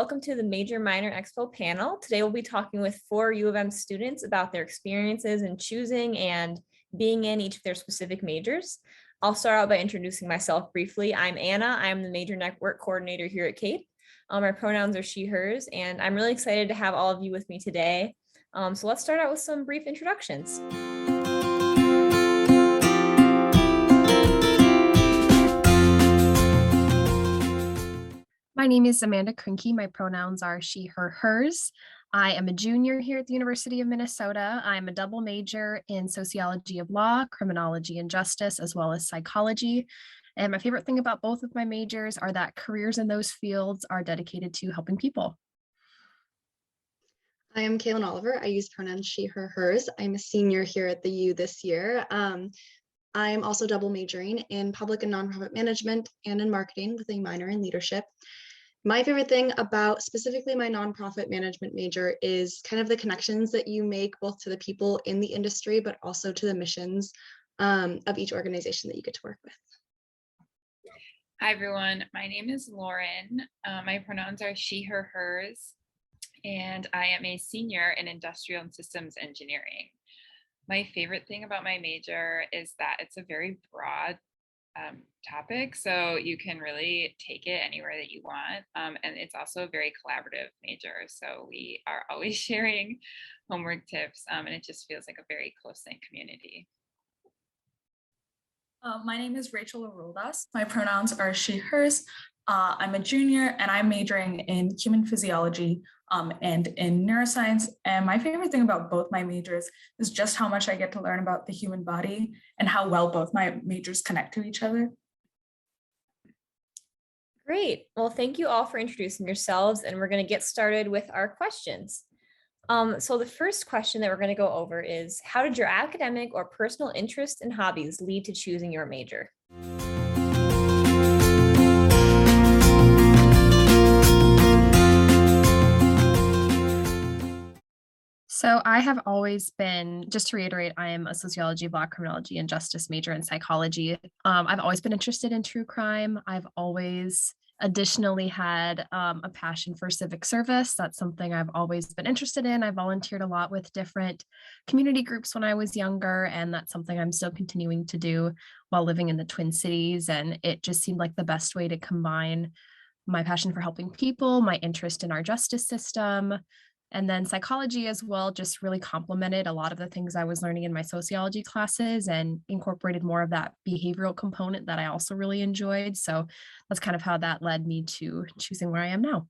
welcome to the Major Minor Expo panel. Today we'll be talking with 4 U of M students about their experiences in choosing and being in each of their specific majors. I'll start out by introducing myself briefly. I'm Anna. I'm the Major Network Coordinator here at CAPE. My pronouns are she, hers, and I'm really excited to have all of you with me today. So let's start out with some brief introductions. My name is Amanda Krinke. My pronouns are she, her, hers. I am a junior here at the University of Minnesota. I'm a double major in sociology of law, criminology and justice, as well as psychology. And my favorite thing about both of my majors are that careers in those fields are dedicated to helping people. I am Kaylin Oliver. I use pronouns she, her, hers. I'm a senior here at the U this year. I'm also double majoring in public and nonprofit management and in marketing with a minor in leadership. My favorite thing about specifically my nonprofit management major is kind of the connections that you make both to the people in the industry, but also to the missions of each organization that you get to work with. Hi, everyone. My name is Lauren. My pronouns are she, her, hers, and I am a senior in industrial and systems engineering. My favorite thing about my major is that it's a very broad topic, so you can really take it anywhere that you want, and it's also a very collaborative major, so we are always sharing homework tips, and it just feels like a very close-knit community. My name is Rachel Aroldas. My pronouns are she, hers. I'm a junior and I'm majoring in human physiology and in neuroscience. And my favorite thing about both my majors is just how much I get to learn about the human body and how well both my majors connect to each other. Great. Well, thank you all for introducing yourselves, and we're going to get started with our questions. So the first question that we're going to go over is, how did your academic or personal interests and hobbies lead to choosing your major? So I have always been, just to reiterate, I am a sociology of law, criminology and justice major in psychology. I've always been interested in true crime. I've always additionally had a passion for civic service. That's something I've always been interested in. I volunteered a lot with different community groups when I was younger, and that's something I'm still continuing to do while living in the Twin Cities. And it just seemed like the best way to combine my passion for helping people, my interest in our justice system, and then psychology as well just really complemented a lot of the things I was learning in my sociology classes and incorporated more of that behavioral component that I also really enjoyed. So that's kind of how that led me to choosing where I am now.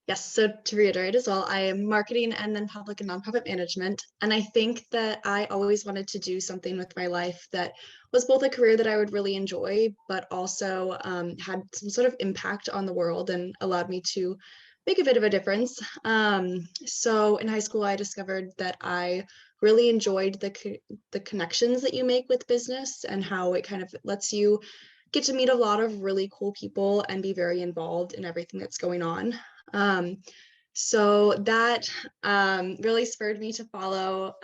Yes, so to reiterate as well, I am marketing and then public and nonprofit management. And I think that I always wanted to do something with my life that was both a career that I would really enjoy, but also had some sort of impact on the world and allowed me to make a bit of a difference. So in high school, I discovered that I really enjoyed the connections that you make with business and how it kind of lets you get to meet a lot of really cool people and be very involved in everything that's going on. So that really spurred me to follow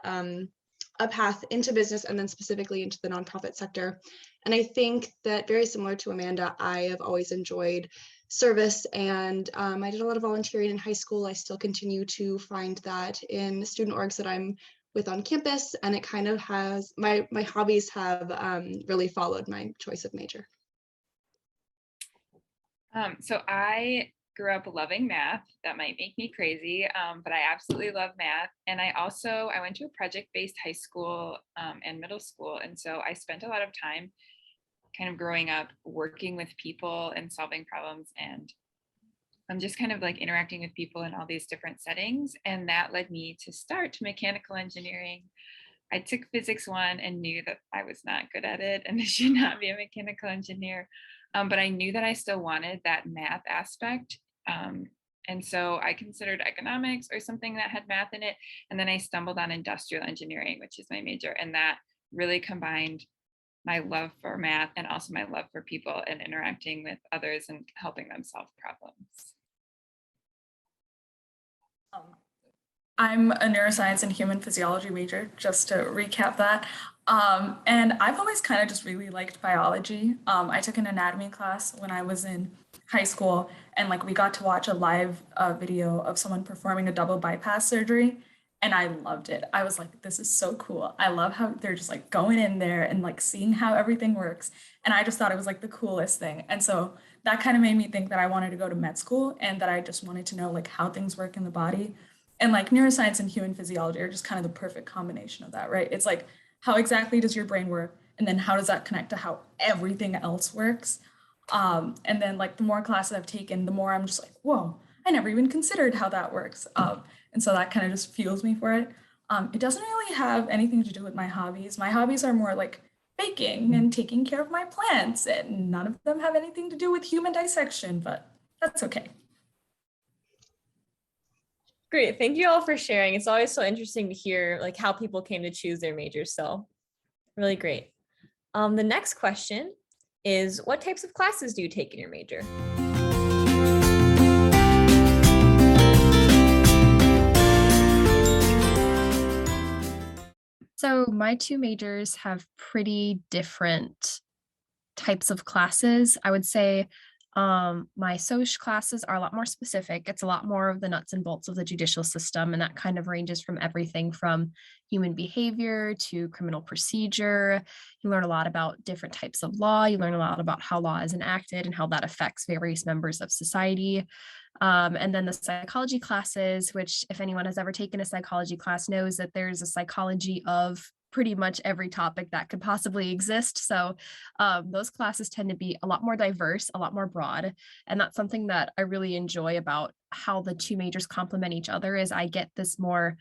a path into business and then specifically into the nonprofit sector. And I think that very similar to Amanda, I have always enjoyed service, and I did a lot of volunteering in high school. I still continue to find that in student orgs that I'm with on campus, and it kind of has, my hobbies have really followed my choice of major. So I grew up loving math. That might make me crazy, but I absolutely love math. And I went to a project-based high school and middle school. And so I spent a lot of time kind of growing up working with people and solving problems. And I'm just kind of like interacting with people in all these different settings. And that led me to start mechanical engineering. I took physics 1 and knew that I was not good at it and I should not be a mechanical engineer. But I knew that I still wanted that math aspect. And so I considered economics or something that had math in it. And then I stumbled on industrial engineering, which is my major. And that really combined my love for math and also my love for people and interacting with others and helping them solve problems. I'm a neuroscience and human physiology major, just to recap that. And I've always kind of just really liked biology. I took an anatomy class when I was in high school, and like we got to watch a live video of someone performing a double bypass surgery, and I loved it. I was like, this is so cool. I love how they're just like going in there and like seeing how everything works. And I just thought it was like the coolest thing. And so that kind of made me think that I wanted to go to med school and that I just wanted to know like how things work in the body. And like neuroscience and human physiology are just kind of the perfect combination of that, right? It's like, how exactly does your brain work? And then how does that connect to how everything else works? And then like the more classes I've taken, the more I'm just like, whoa, I never even considered how that works. And so that kind of just fuels me for it. It doesn't really have anything to do with my hobbies. My hobbies are more like baking and taking care of my plants, and none of them have anything to do with human dissection, but that's okay. Great. Thank you all for sharing. It's always so interesting to hear like how people came to choose their majors. So really great. The next question is, what types of classes do you take in your major? So my two majors have pretty different types of classes. I would say my social classes are a lot more specific. It's a lot more of the nuts and bolts of the judicial system, and that kind of ranges from everything from human behavior to criminal procedure. You learn a lot about different types of law. You learn a lot about how law is enacted and how that affects various members of society. And then the psychology classes, which if anyone has ever taken a psychology class knows that there's a psychology of pretty much every topic that could possibly exist. So those classes tend to be a lot more diverse, a lot more broad. And that's something that I really enjoy about how the two majors complement each other is I get this more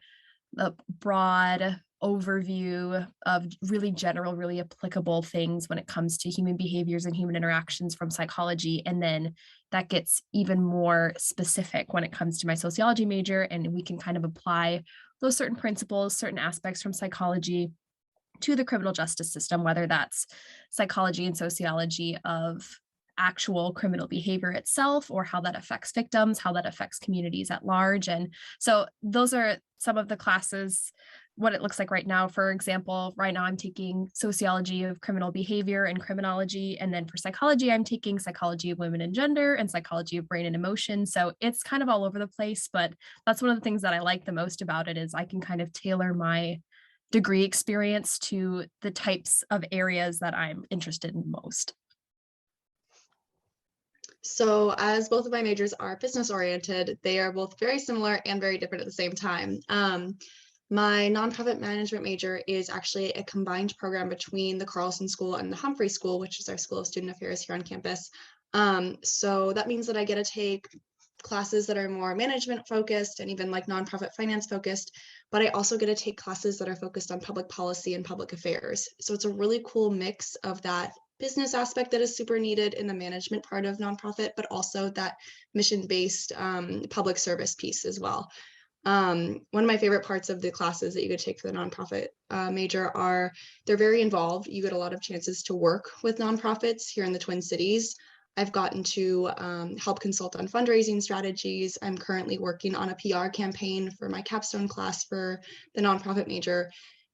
broad overview of really general, really applicable things when it comes to human behaviors and human interactions from psychology. And then that gets even more specific when it comes to my sociology major. And we can kind of apply those certain principles, certain aspects from psychology to the criminal justice system, whether that's psychology and sociology of actual criminal behavior itself or how that affects victims, how that affects communities at large. And so those are some of the classes, what it looks like right now. For example, right now I'm taking sociology of criminal behavior and criminology. And then for psychology, I'm taking psychology of women and gender and psychology of brain and emotion. So it's kind of all over the place, but that's one of the things that I like the most about it is I can kind of tailor my degree experience to the types of areas that I'm interested in most. So as both of my majors are business oriented, they are both very similar and very different at the same time. My nonprofit management major is actually a combined program between the Carlson School and the Humphrey School, which is our School of Student Affairs here on campus. So that means that I get to take classes that are more management focused and even like nonprofit finance focused, but I also get to take classes that are focused on public policy and public affairs. So it's a really cool mix of that business aspect that is super needed in the management part of nonprofit, but also that mission-based public service piece as well. One of my favorite parts of the classes that you could take for the nonprofit major are they're very involved. You get a lot of chances to work with nonprofits here in the Twin Cities. I've gotten to help consult on fundraising strategies. I'm currently working on a PR campaign for my capstone class for the nonprofit major.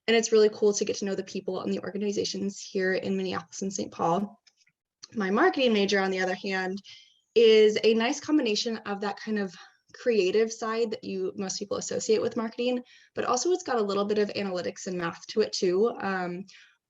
And it's really cool to get to know the people and the organizations here in Minneapolis and St. Paul. My marketing major, on the other hand, is a nice combination of that kind of creative side that most people associate with marketing, but also it's got a little bit of analytics and math to it too.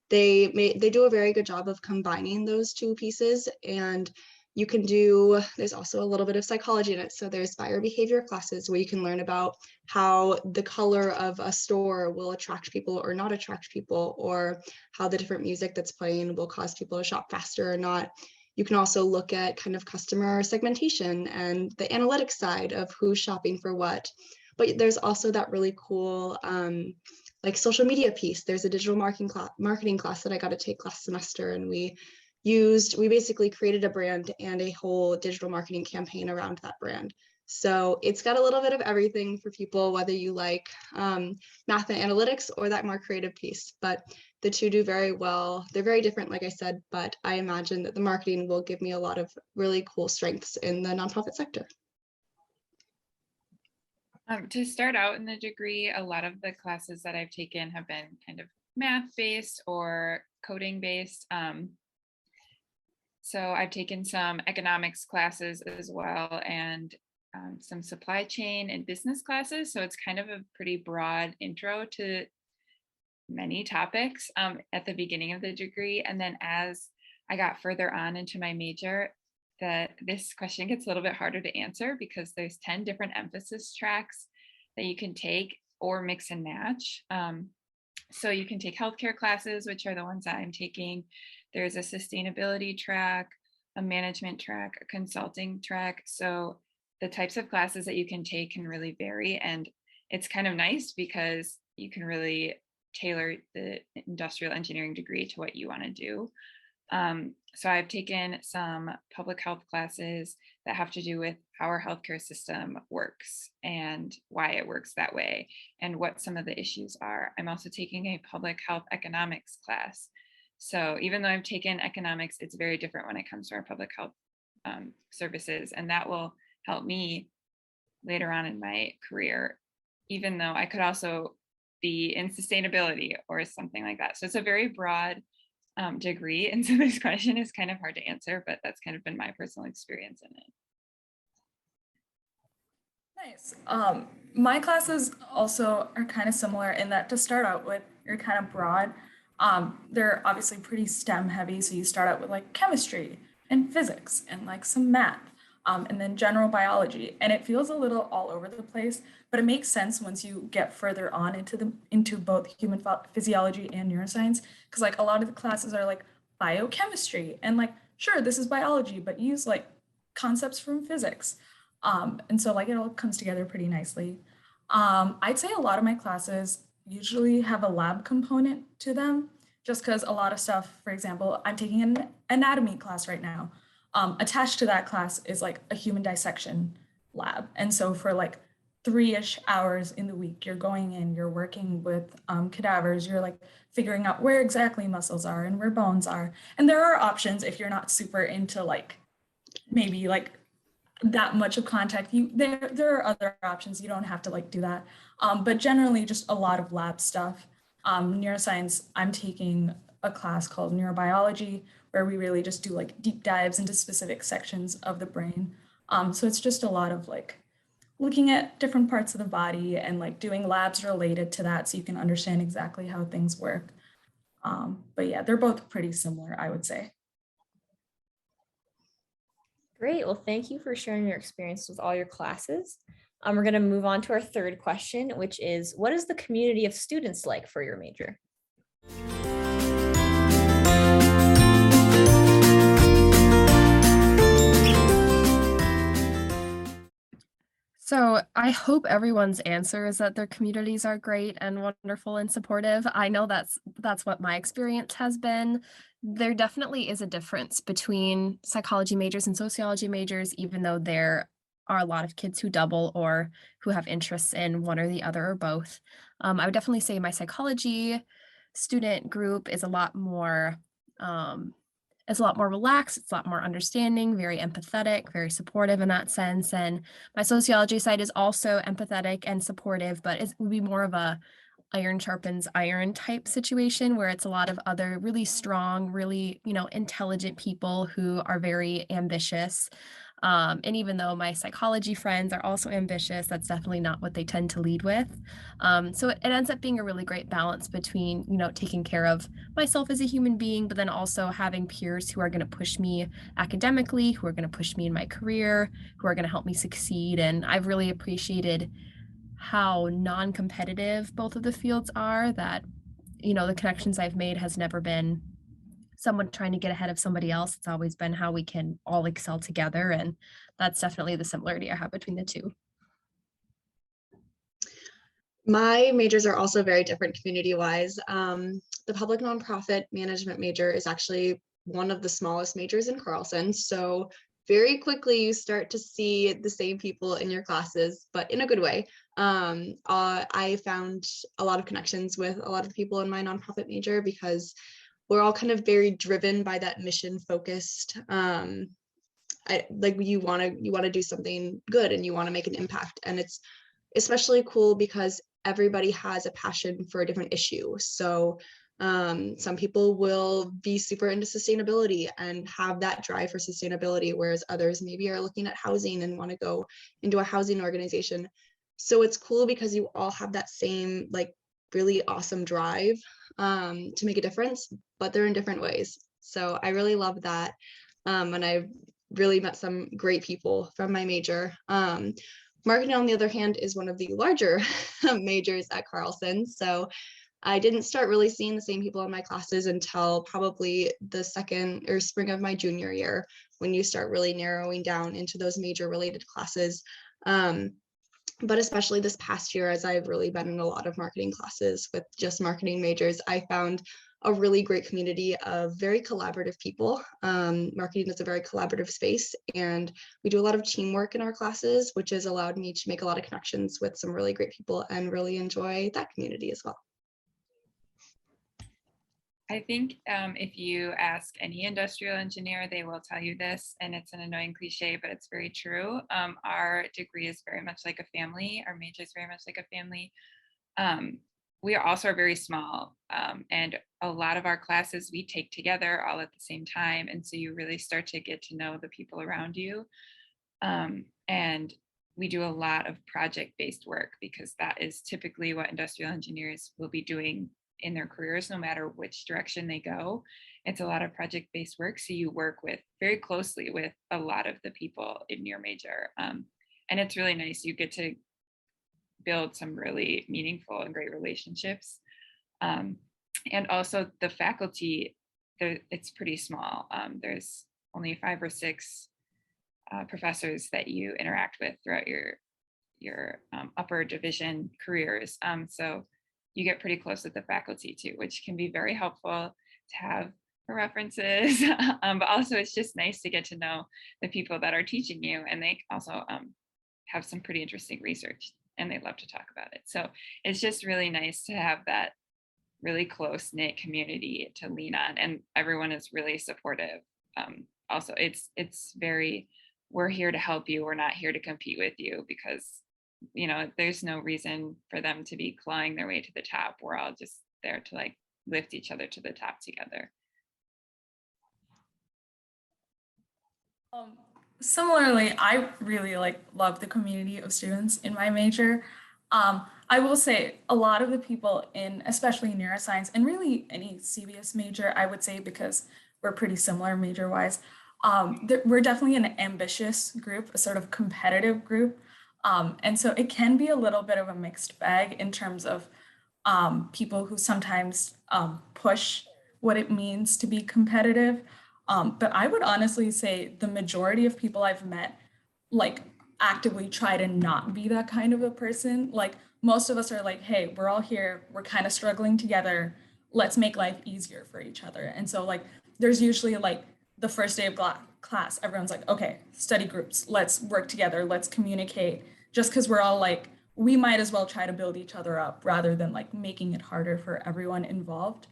They do a very good job of combining those two pieces, and there's also a little bit of psychology in it. So there's buyer behavior classes where you can learn about how the color of a store will attract people or not attract people, or how the different music that's playing will cause people to shop faster or not. You can also look at kind of customer segmentation and the analytics side of who's shopping for what. But there's also that really cool like social media piece. There's a digital marketing class that I got to take last semester, and we basically created a brand and a whole digital marketing campaign around that brand. So it's got a little bit of everything for people, whether you like math and analytics or that more creative piece. But the two do very well. They're very different, like I said, but I imagine that the marketing will give me a lot of really cool strengths in the nonprofit sector. To start out in the degree, a lot of the classes that I've taken have been kind of math-based or coding-based. So I've taken some economics classes as well, and some supply chain and business classes. So it's kind of a pretty broad intro to many topics at the beginning of the degree. And then as I got further on into my major, this question gets a little bit harder to answer because there's 10 different emphasis tracks that you can take or mix and match. So you can take healthcare classes, which are the ones that I'm taking. There's a sustainability track, a management track, a consulting track. So the types of classes that you can take can really vary. And it's kind of nice because you can really tailor the industrial engineering degree to what you want to do. So I've taken some public health classes that have to do with how our healthcare system works and why it works that way and what some of the issues are. I'm also taking a public health economics class. So even though I've taken economics, it's very different when it comes to our public health services, and that will help me later on in my career, even though I could also be in sustainability or something like that. So it's a very broad degree. And so this question is kind of hard to answer, but that's kind of been my personal experience in it. Nice. My classes also are kind of similar in that to start out with, you're kind of broad. They're obviously pretty STEM heavy. So you start out with like chemistry and physics and like some math. And then general biology, and it feels a little all over the place, but it makes sense once you get further on into both human physiology and neuroscience, because like a lot of the classes are like biochemistry, and like sure this is biology, but use like concepts from physics, and so like it all comes together pretty nicely. I'd say a lot of my classes usually have a lab component to them, just because a lot of stuff, for example, I'm taking an anatomy class right now. Attached to that class is like a human dissection lab. And so for like 3-ish hours in the week, you're going in, you're working with cadavers, you're like figuring out where exactly muscles are and where bones are. And there are options if you're not super into like maybe like that much of contact. There are other options. You don't have to like do that. But generally just a lot of lab stuff. Neuroscience, I'm taking a class called neurobiology, where we really just do like deep dives into specific sections of the brain. So it's just a lot of like looking at different parts of the body and like doing labs related to that so you can understand exactly how things work. But yeah, they're both pretty similar, I would say. Great. Well, thank you for sharing your experience with all your classes. We're going to move on to our third question, which is, what is the community of students like for your major? So I hope everyone's answer is that their communities are great and wonderful and supportive. I know that's what my experience has been. There definitely is a difference between psychology majors and sociology majors, even though there are a lot of kids who double or who have interests in one or the other or both. I would definitely say my psychology student group is a lot more relaxed, it's a lot more understanding, very empathetic, very supportive in that sense. And my sociology side is also empathetic and supportive, but it would be more of a iron sharpens iron type situation where it's a lot of other really strong, really, intelligent people who are very ambitious. And even though my psychology friends are also ambitious, that's definitely not what they tend to lead with. So it ends up being a really great balance between, taking care of myself as a human being, but then also having peers who are going to push me academically, who are going to push me in my career, who are going to help me succeed. And I've really appreciated how non-competitive both of the fields are, that, the connections I've made has never been someone trying to get ahead of somebody else. It's always been how we can all excel together. And that's definitely the similarity I have between the two. My majors are also very different community-wise. The public nonprofit management major is actually one of the smallest majors in Carlson. So very quickly you start to see the same people in your classes, but in a good way. I found a lot of connections with a lot of people in my nonprofit major because we're all kind of very driven by that mission focused. Like you want to do something good and you want to make an impact, and it's especially cool because everybody has a passion for a different issue. So Some people will be super into sustainability and have that drive for sustainability, whereas others maybe are looking at housing and want to go into a housing organization. So it's cool because you all have that same like really awesome drive to make a difference, but they're in different ways. So I really love that. And I've really met some great people from my major. Marketing, on the other hand, is one of the larger majors at Carlson. So I didn't start really seeing the same people in my classes until probably the second or spring of my junior year, when you start really narrowing down into those major related classes. But especially this past year, as I've really been in a lot of marketing classes with just marketing majors, I found a really great community of very collaborative people. Marketing is a very collaborative space, and we do a lot of teamwork in our classes, which has allowed me to make a lot of connections with some really great people and really enjoy that community as well. I think if you ask any industrial engineer, they will tell you this, and it's an annoying cliche, but it's very true. Our degree is very much like a family. Our major is very much like a family. We also are very small, and a lot of our classes we take together all at the same time, and so you really start to get to know the people around you. And we do a lot of project-based work, because that is typically what industrial engineers will be doing in their careers, no matter which direction they go. It's a lot of project-based work. So you work with very closely with a lot of the people in your major. And it's really nice. You get to build some really meaningful and great relationships. And also the faculty, it's pretty small. There's only 5 or 6 professors that you interact with throughout your upper division careers. So you get pretty close with the faculty too, which can be very helpful to have for references. But also it's just nice to get to know the people that are teaching you, and they also have some pretty interesting research and they love to talk about it. So it's just really nice to have that really close knit community to lean on, and everyone is really supportive. Also, it's very, we're here to help you. We're not here to compete with you, because there's no reason for them to be clawing their way to the top. We're all just there to like lift each other to the top together. Similarly, I really love the community of students in my major. I will say a lot of the people in, especially neuroscience and really any CBS major, I would say, because we're pretty similar major-wise, we're definitely an ambitious group, a sort of competitive group. And so it can be a little bit of a mixed bag in terms of people who sometimes push what it means to be competitive. But I would honestly say the majority of people I've met actively try to not be that kind of a person. Like most of us are like, hey, we're all here, we're kind of struggling together, let's make life easier for each other. And so there's usually the first day of class, everyone's like, okay, study groups, let's work together, let's communicate, just because we're all we might as well try to build each other up rather than making it harder for everyone involved.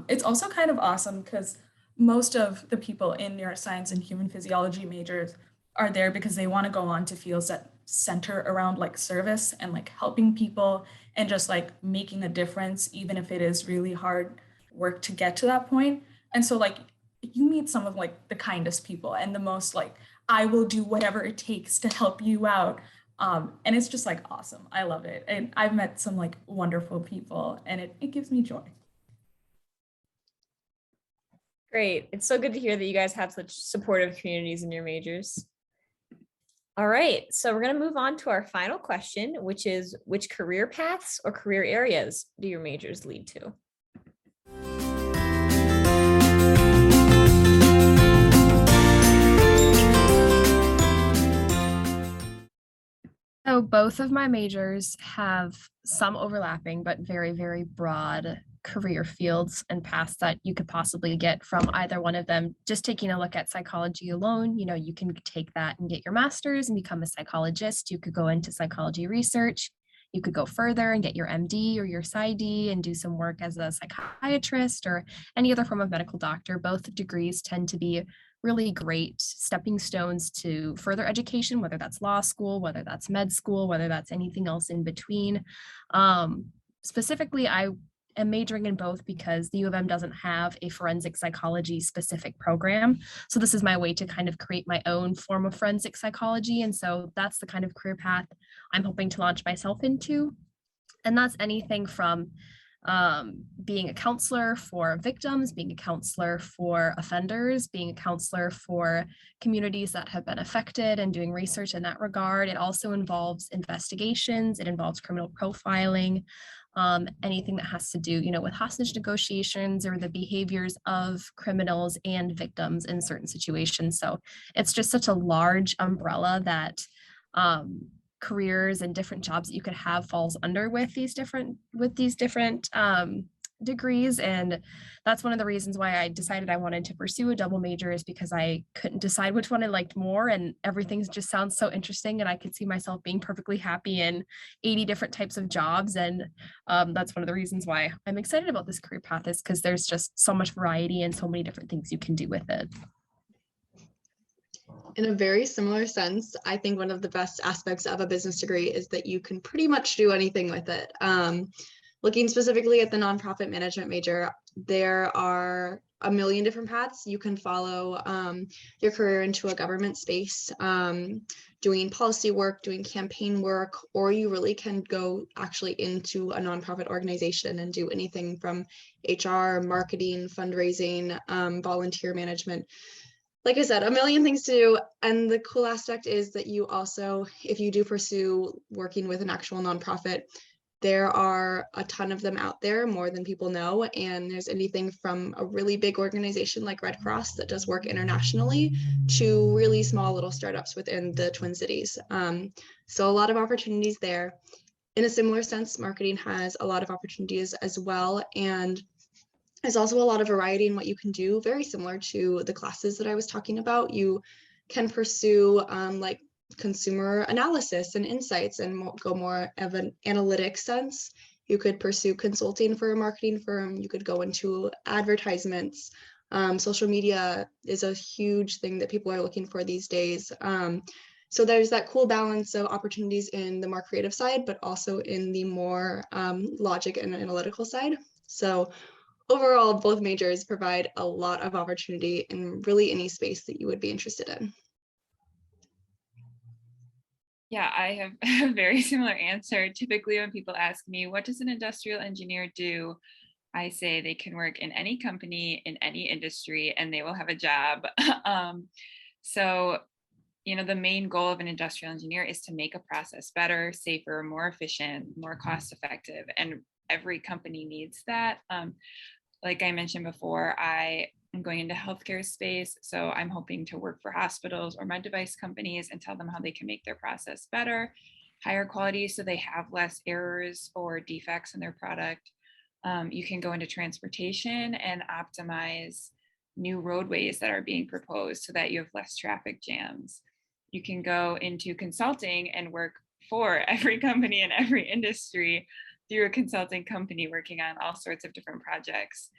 It's also kind of awesome because most of the people in neuroscience and human physiology majors are there because they want to go on to fields that center around service and helping people and just making a difference, even if it is really hard work to get to that point. And so you meet some of the kindest people and the most I will do whatever it takes to help you out. And it's just awesome. I love it. And I've met some wonderful people, and it gives me joy. Great. It's so good to hear that you guys have such supportive communities in your majors. All right, so we're going to move on to our final question, which is, which career paths or career areas do your majors lead to? So both of my majors have some overlapping, but very, very broad career fields and paths that you could possibly get from either one of them. Just taking a look at psychology alone, you can take that and get your master's and become a psychologist. You could go into psychology research. You could go further and get your MD or your PsyD and do some work as a psychiatrist or any other form of medical doctor. Both degrees tend to be really great stepping stones to further education, whether that's law school, whether that's med school, whether that's anything else in between. Specifically, I am majoring in both because the U of M doesn't have a forensic psychology specific program. So this is my way to kind of create my own form of forensic psychology. And so that's the kind of career path I'm hoping to launch myself into. And that's anything from being a counselor for victims, being a counselor for offenders, being a counselor for communities that have been affected and doing research in that regard. It also involves investigations, it involves criminal profiling, anything that has to do, with hostage negotiations or the behaviors of criminals and victims in certain situations. So it's just such a large umbrella that careers and different jobs that you could have falls under with these different degrees. And that's one of the reasons why I decided I wanted to pursue a double major, is because I couldn't decide which one I liked more, and everything just sounds so interesting, and I could see myself being perfectly happy in 80 different types of jobs. And that's one of the reasons why I'm excited about this career path, is because there's just so much variety and so many different things you can do with it. In a very similar sense, I think one of the best aspects of a business degree is that you can pretty much do anything with it. Looking specifically at the nonprofit management major, there are a million different paths you can follow your career into a government space, doing policy work, doing campaign work, or you really can go actually into a nonprofit organization and do anything from HR, marketing, fundraising, volunteer management. Like I said, a million things to do. And the cool aspect is that you also, if you do pursue working with an actual nonprofit, there are a ton of them out there, more than people know. And there's anything from a really big organization like Red Cross that does work internationally to really small little startups within the Twin Cities. So a lot of opportunities there. In a similar sense, marketing has a lot of opportunities as well. And there's also a lot of variety in what you can do, very similar to the classes that I was talking about. You can pursue like consumer analysis and insights and go more of an analytic sense. You could pursue consulting for a marketing firm. You could go into advertisements. Social media is a huge thing that people are looking for these days. So there's that cool balance of opportunities in the more creative side, but also in the more logic and analytical side. So overall, both majors provide a lot of opportunity in really any space that you would be interested in. Yeah, I have a very similar answer. Typically, when people ask me, what does an industrial engineer do? I say they can work in any company, in any industry, and they will have a job. So, the main goal of an industrial engineer is to make a process better, safer, more efficient, more cost effective. And every company needs that. Like I mentioned before, I am going into healthcare space. So I'm hoping to work for hospitals or med device companies and tell them how they can make their process better, higher quality, so they have less errors or defects in their product. You can go into transportation and optimize new roadways that are being proposed so that you have less traffic jams. You can go into consulting and work for every company in every industry through a consulting company working on all sorts of different projects.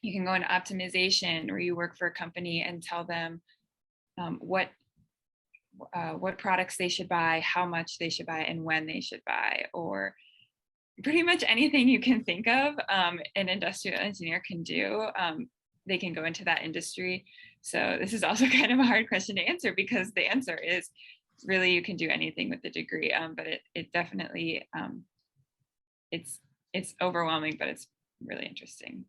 You can go into optimization, where you work for a company and tell them what products they should buy, how much they should buy, and when they should buy, or pretty much anything you can think of an industrial engineer can do. They can go into that industry. So this is also kind of a hard question to answer, because the answer is really you can do anything with the degree, but it definitely it's overwhelming, but it's really interesting.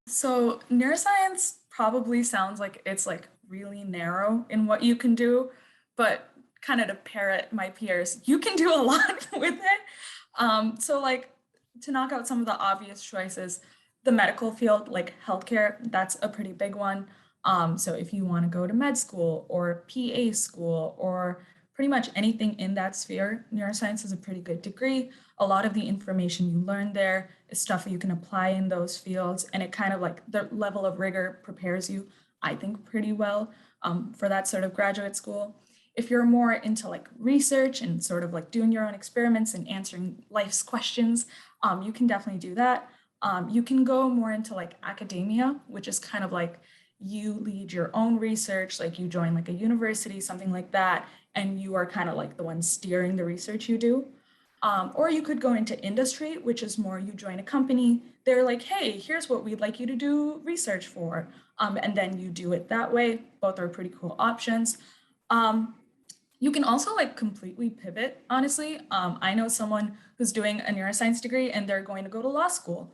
So neuroscience probably sounds like it's like really narrow in what you can do, but kind of to parrot my peers, you can do a lot with it. So like, to knock out some of the obvious choices, the medical field, like healthcare, that's a pretty big one. So if you want to go to med school or PA school or pretty much anything in that sphere, neuroscience is a pretty good degree. A lot of the information you learn there is stuff you can apply in those fields, and it kind of like the level of rigor prepares you, I think, pretty well for that sort of graduate school. If you're more into like research and sort of like doing your own experiments and answering life's questions, you can definitely do that. You can go more into like academia, which is kind of like you lead your own research, like you join like a university, something like that, and you are kind of like the one steering the research you do. Or you could go into industry, which is more you join a company. They're like, hey, here's what we'd like you to do research for. And then you do it that way. Both are pretty cool options. You can also like completely pivot, honestly. I know someone who's doing a neuroscience degree and they're going to go to law school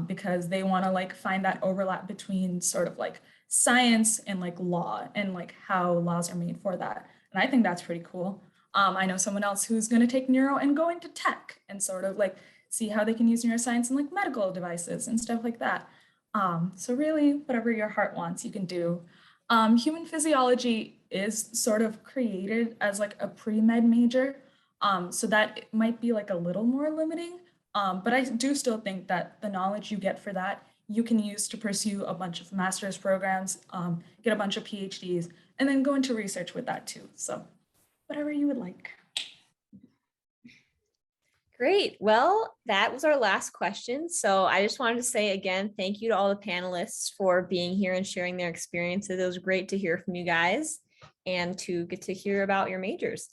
because they want to like find that overlap between sort of like science and like law and like how laws are made for that. And I think that's pretty cool. I know someone else who's going to take neuro and go into tech and sort of like see how they can use neuroscience in like medical devices and stuff like that. So really, whatever your heart wants, you can do. Human physiology is sort of created as like a pre-med major, so that it might be like a little more limiting. But I do still think that the knowledge you get for that, you can use to pursue a bunch of master's programs, get a bunch of PhDs, and then go into research with that too. So whatever you would like. Great. Well, that was our last question. So I just wanted to say again, thank you to all the panelists for being here and sharing their experiences. It was great to hear from you guys and to get to hear about your majors.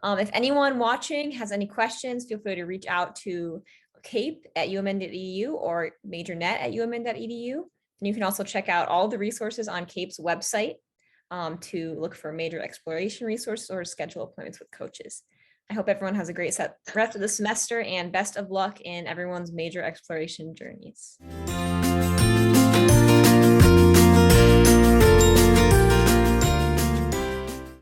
If anyone watching has any questions, feel free to reach out to cape@umn.edu or majornet@umn.edu. And you can also check out all the resources on CAPE's website to look for major exploration resources or schedule appointments with coaches. I hope everyone has a great rest of the semester and best of luck in everyone's major exploration journeys.